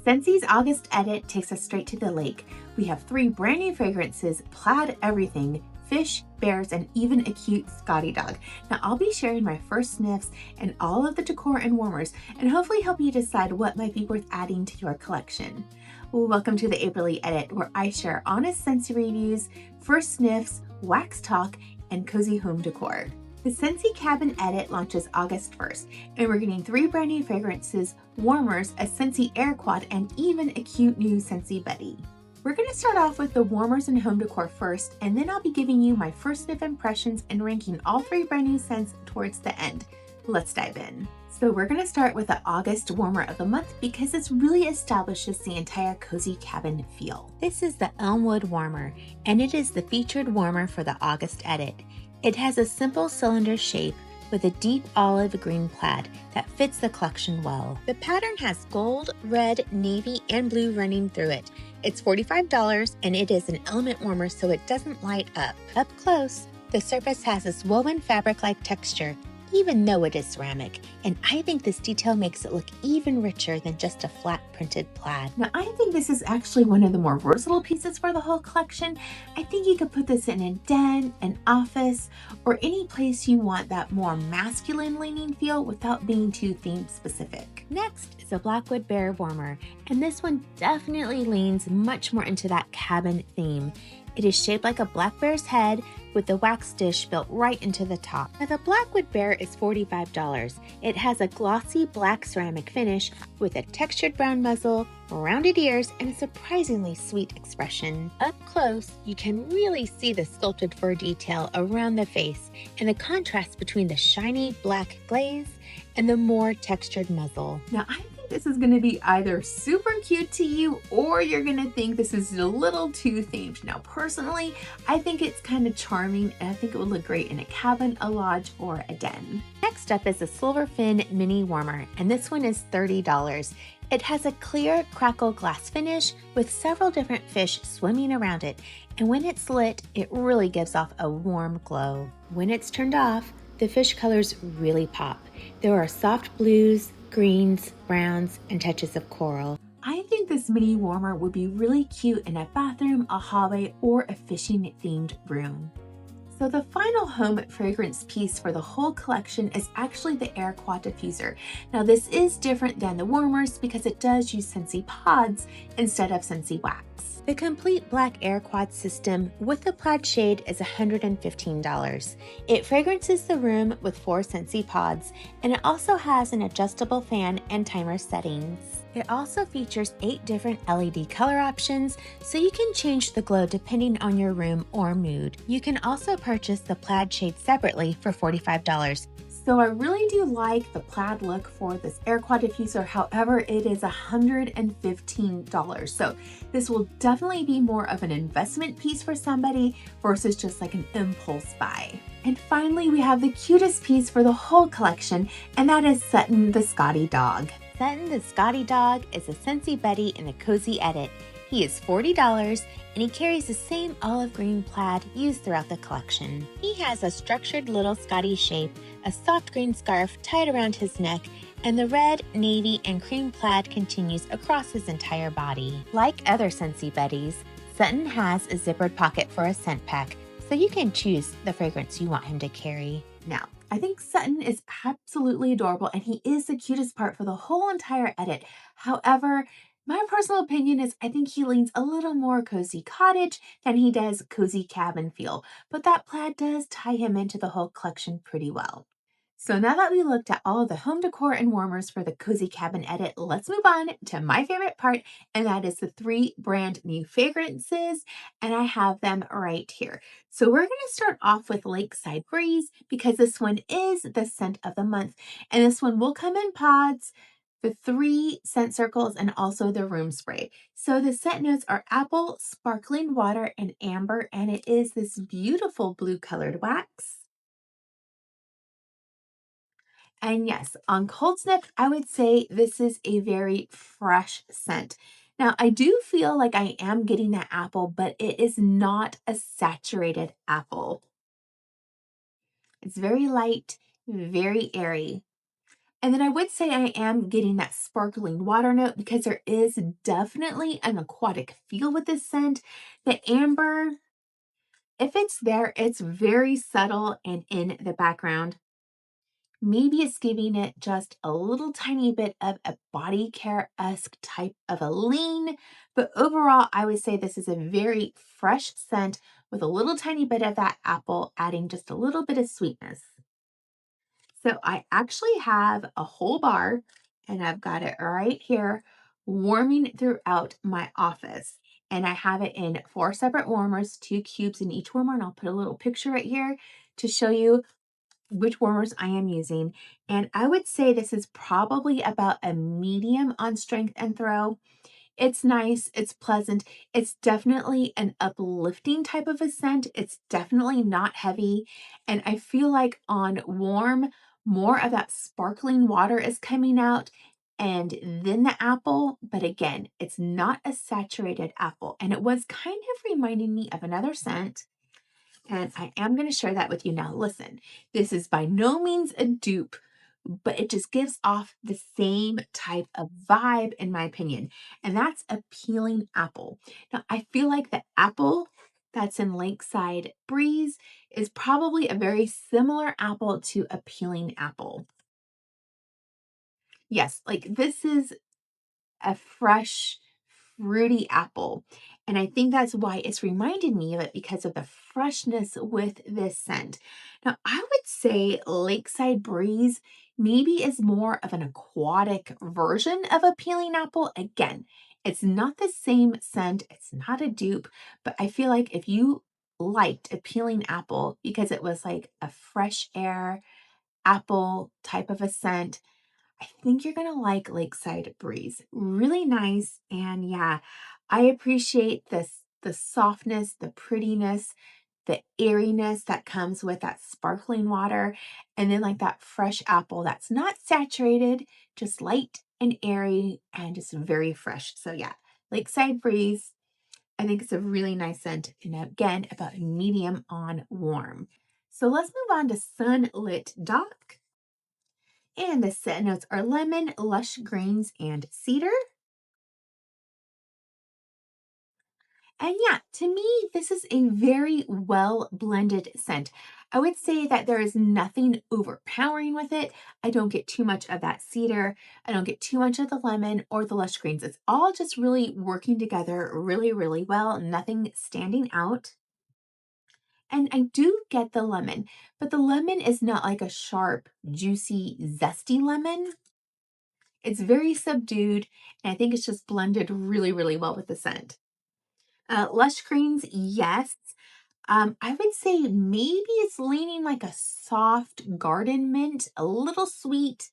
Scentsy's August edit takes us straight to the lake. We have 3 brand new fragrances, plaid everything, fish, bears, and even a cute Scotty dog. Now I'll be sharing my first sniffs and all of the decor and warmers, and hopefully help you decide what might be worth adding to your collection. Well, welcome to the April edit, where I share honest Scentsy reviews, first sniffs, wax talk, and cozy home decor. The Scentsy Cabin Edit launches August 1st, and we're getting 3 brand new fragrances, warmers, a Scentsy Air Quad, and even a cute new Scentsy Buddy. We're going to start off with the warmers and home decor first, and then I'll be giving you my first sniff impressions and ranking all 3 brand new scents towards the end. Let's dive in. So we're going to start with the August warmer of the month because this really establishes the entire cozy cabin feel. This is the Elmwood Warmer, and it is the featured warmer for the August edit. It has a simple cylinder shape with a deep olive green plaid that fits the collection well. The pattern has gold, red, navy, and blue running through it. It's $45 and it is an element warmer so it doesn't light up. Up close, the surface has this woven fabric-like texture, even though it is ceramic, and I think this detail makes it look even richer than just a flat printed plaid. Now I think this is actually one of the more versatile pieces for the whole collection. I think you could put this in a den, an office, or any place you want that more masculine leaning feel without being too theme specific. Next is a Blackwood Bear Warmer, and this one definitely leans much more into that cabin theme. It is shaped like a black bear's head with the wax dish built right into the top. Now the Blackwood Bear is $45. It has a glossy black ceramic finish with a textured brown muzzle, rounded ears, and a surprisingly sweet expression. Up close, you can really see the sculpted fur detail around the face and the contrast between the shiny black glaze and the more textured muzzle. Now I think this is going to be either super cute to you or you're going to think this is a little too themed. Now personally, I think it's kind of charming and I think it would look great in a cabin, a lodge, or a den. Next up is a Silverfin Mini Warmer, and this one is $30. It has a clear crackle glass finish with several different fish swimming around it, and when it's lit, it really gives off a warm glow. When it's turned off, the fish colors really pop. There are soft blues, greens, browns, and touches of coral. I think this mini warmer would be really cute in a bathroom, a hallway, or a fishing themed room. So the final home fragrance piece for the whole collection is actually the Air Quad Diffuser. Now this is different than the warmers because it does use Scentsy pods instead of Scentsy wax. The complete black Air Quad system with the plaid shade is $115. It fragrances the room with 4 Scentsy pods, and it also has an adjustable fan and timer settings. It also features 8 different LED color options, so you can change the glow depending on your room or mood. You can also purchase the plaid shade separately for $45. So I really do like the plaid look for this Air Quad Diffuser. However, it is $115. So this will definitely be more of an investment piece for somebody versus just like an impulse buy. And finally, we have the cutest piece for the whole collection, and that is Sutton the Scotty dog. Sutton the Scotty dog is a Scentsy Buddy in a cozy edit. He is $40 and he carries the same olive green plaid used throughout the collection. He has a structured little Scotty shape, a soft green scarf tied around his neck, and the red, navy, and cream plaid continues across his entire body. Like other Scentsy Buddies, Sutton has a zippered pocket for a scent pack, so you can choose the fragrance you want him to carry. Now, I think Sutton is absolutely adorable and he is the cutest part for the whole entire edit. However, my personal opinion is I think he leans a little more cozy cottage than he does cozy cabin feel, but that plaid does tie him into the whole collection pretty well. So now that we looked at all of the home decor and warmers for the cozy cabin edit, let's move on to my favorite part, and that is the 3 brand new fragrances, and I have them right here. So we're going to start off with Lakeside Breeze because this one is the scent of the month, and this one will come in pods, the 3 scent circles, and also the room spray. So the scent notes are apple, sparkling water, and amber, and it is this beautiful blue colored wax. And yes, on cold sniff, I would say this is a very fresh scent. Now, I do feel like I am getting that apple, but it is not a saturated apple. It's very light, very airy. And then I would say I am getting that sparkling water note because there is definitely an aquatic feel with this scent. The amber, if it's there, it's very subtle and in the background. Maybe it's giving it just a little tiny bit of a body care-esque type of a lean, but overall, I would say this is a very fresh scent with a little tiny bit of that apple, adding just a little bit of sweetness. So I actually have a whole bar, and I've got it right here, warming throughout my office. And I have it in 4 separate warmers, 2 cubes in each warmer, and I'll put a little picture right here to show you which warmers I am using. And I would say this is probably about a medium on strength and throw. It's nice, it's pleasant. It's definitely an uplifting type of a scent. It's definitely not heavy. And I feel like on warm, more of that sparkling water is coming out and then the apple. But again, it's not a saturated apple. And it was kind of reminding me of another scent, and I am going to share that with you now. Listen, this is by no means a dupe, but it just gives off the same type of vibe, in my opinion, and that's a peeling apple. Now, I feel like the apple that's in Lakeside Breeze is probably a very similar apple to a peeling apple. Yes, like this is a fresh, fruity apple. And I think that's why it's reminded me of it, because of the freshness with this scent. Now, I would say Lakeside Breeze maybe is more of an aquatic version of a peeling apple. Again, it's not the same scent. It's not a dupe, but I feel like if you liked a peeling apple because it was like a fresh air apple type of a scent, I think you're going to like Lakeside Breeze. Really nice. And yeah, I appreciate this, the softness, the prettiness, the airiness that comes with that sparkling water. And then like that fresh apple that's not saturated, just light and airy and just very fresh. So yeah, Lakeside Breeze. I think it's a really nice scent. And again, about medium on warm. So let's move on to Sunlit Dock. And the scent notes are lemon, lush greens, and cedar. And yeah, to me, this is a very well blended scent. I would say that there is nothing overpowering with it. I don't get too much of that cedar. I don't get too much of the lemon or the lush greens. It's all just really working together really, really well. Nothing standing out. And I do get the lemon, but the lemon is not like a sharp, juicy, zesty lemon. It's very subdued, and I think it's just blended really, really well with the scent. Lush greens, yes. I would say maybe it's leaning like a soft garden mint, a little sweet,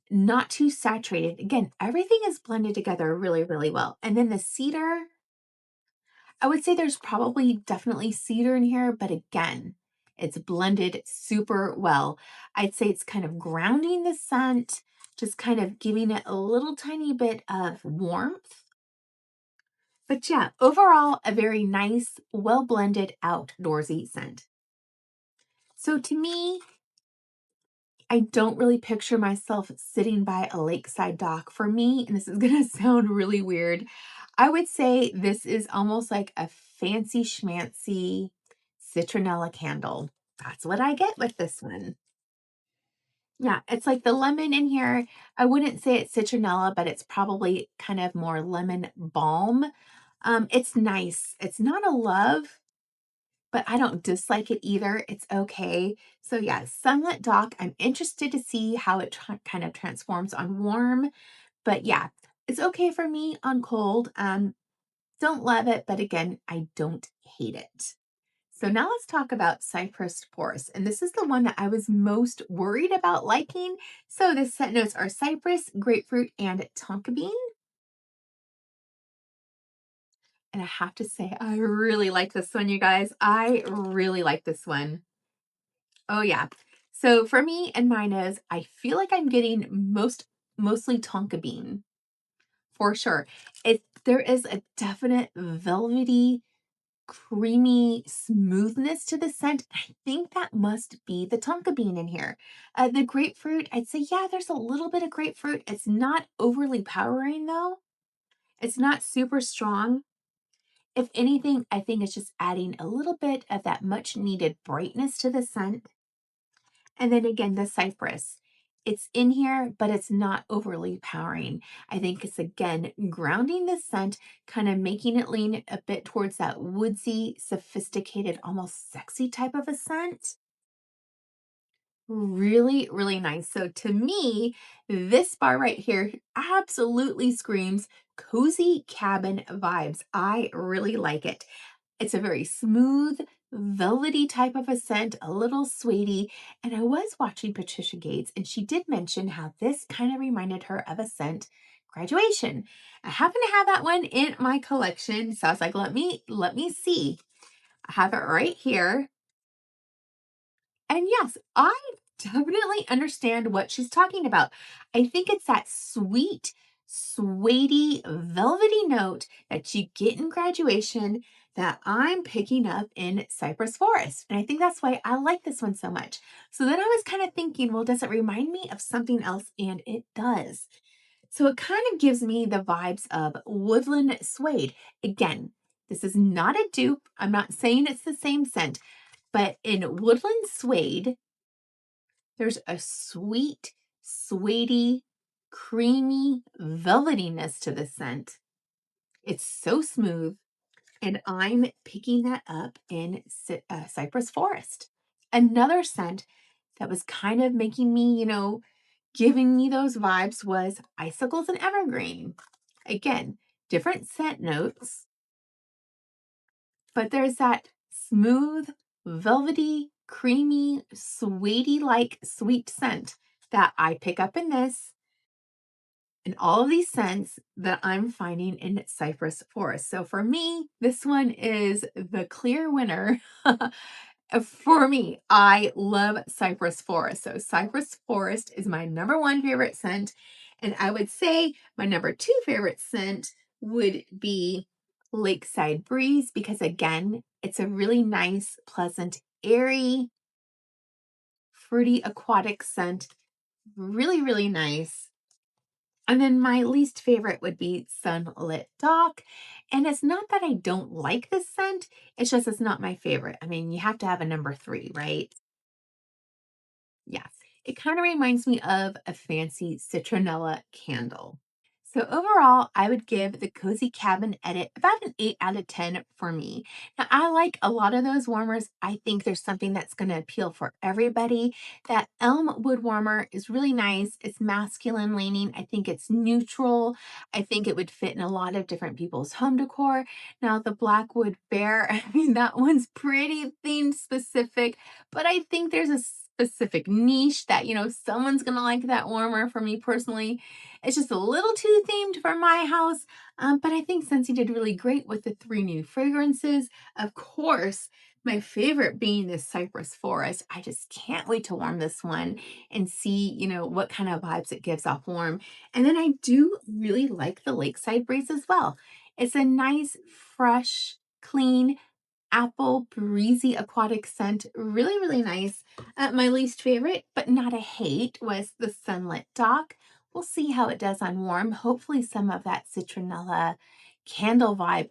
not too saturated. Again, everything is blended together really, really well. And then the cedar, I would say there's probably definitely cedar in here, but again, it's blended super well. I'd say it's kind of grounding the scent, just kind of giving it a little tiny bit of warmth. But yeah, overall, a very nice, well blended outdoorsy scent. So to me, I don't really picture myself sitting by a lakeside dock. For me, and this is going to sound really weird, I would say this is almost like a fancy schmancy citronella candle. That's what I get with this one. Yeah, it's like the lemon in here. I wouldn't say it's citronella, but it's probably kind of more lemon balm. It's nice. It's not a love, but I don't dislike it either. It's okay. So yeah, Sunlit Dock. I'm interested to see how it kind of transforms on warm, but yeah, it's okay for me on cold. Don't love it, but again, I don't hate it. So now let's talk about Cypress Porous. And this is the one that I was most worried about liking. So the scent notes are cypress, grapefruit, and tonka bean. And I have to say, I really like this one, you guys. I really like this one. Oh yeah. So for me and my nose, I feel like I'm getting mostly tonka bean for sure. There is a definite velvety creamy smoothness to the scent. I think that must be the tonka bean in here. The grapefruit, I'd say, yeah, there's a little bit of grapefruit. It's not overly powering though. It's not super strong. If anything, I think it's just adding a little bit of that much needed brightness to the scent. And then again, the cypress. It's in here, but it's not overly powering. I think it's again grounding the scent, kind of making it lean a bit towards that woodsy, sophisticated, almost sexy type of a scent. Really, really nice. So to me, this bar right here absolutely screams cozy cabin vibes. I really like it. It's a very smooth, velvety type of a scent, a little sweetie. And I was watching Patricia Gates, and she did mention how this kind of reminded her of a scent, graduation. I happen to have that one in my collection, so I was like, let me see. I have it right here. And yes, I definitely understand what she's talking about. I think it's that sweet, suede velvety note that you get in graduation that I'm picking up in Cypress Forest. And I think that's why I like this one so much. So then I was kind of thinking, well, does it remind me of something else? And it does. So it kind of gives me the vibes of woodland suede. Again, this is not a dupe. I'm not saying it's the same scent, but in woodland suede, there's a sweet, suedey, creamy velvetiness to the scent. It's so smooth, and I'm picking that up in Cypress Forest. Another scent that was kind of making me, giving me those vibes was icicles and evergreen. Again, different scent notes, but there's that smooth, velvety, creamy, suedey-like sweet scent that I pick up in this and all of these scents that I'm finding in Cypress Forest. So for me, this one is the clear winner. For me, I love Cypress Forest. So Cypress Forest is my number one favorite scent. And I would say my number two favorite scent would be Lakeside Breeze, because again, it's a really nice, pleasant, airy, fruity, aquatic scent. Really, really nice. And then my least favorite would be Sunlit Dock. And it's not that I don't like this scent, it's just it's not my favorite. I mean, you have to have a number three, right? Yes. It kind of reminds me of a fancy citronella candle. So overall, I would give the Cozy Cabin Edit about an 8 out of 10 for me. Now, I like a lot of those warmers. I think there's something that's going to appeal for everybody. That Elmwood Warmer is really nice. It's masculine leaning. I think it's neutral. I think it would fit in a lot of different people's home decor. Now, the Blackwood Bear, I mean, that one's pretty theme specific, but I think there's a specific niche that, someone's going to like that warmer. For me personally, it's just a little too themed for my house, but I think Scentsy did really great with the 3 new fragrances. Of course, my favorite being this Cypress Forest. I just can't wait to warm this one and see, what kind of vibes it gives off warm. And then I do really like the Lakeside Breeze as well. It's a nice, fresh, clean, apple breezy aquatic scent. Really, really nice. My least favorite, but not a hate, was the Sunlit Dock. We'll see how it does on warm. Hopefully some of that citronella candle vibe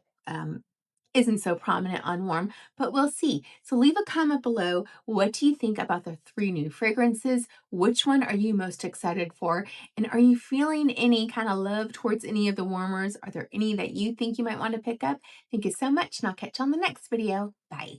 isn't so prominent on warm, but we'll see. So leave a comment below. What do you think about the 3 new fragrances? Which one are you most excited for? And are you feeling any kind of love towards any of the warmers? Are there any that you think you might want to pick up? Thank you so much, and I'll catch you on the next video. Bye.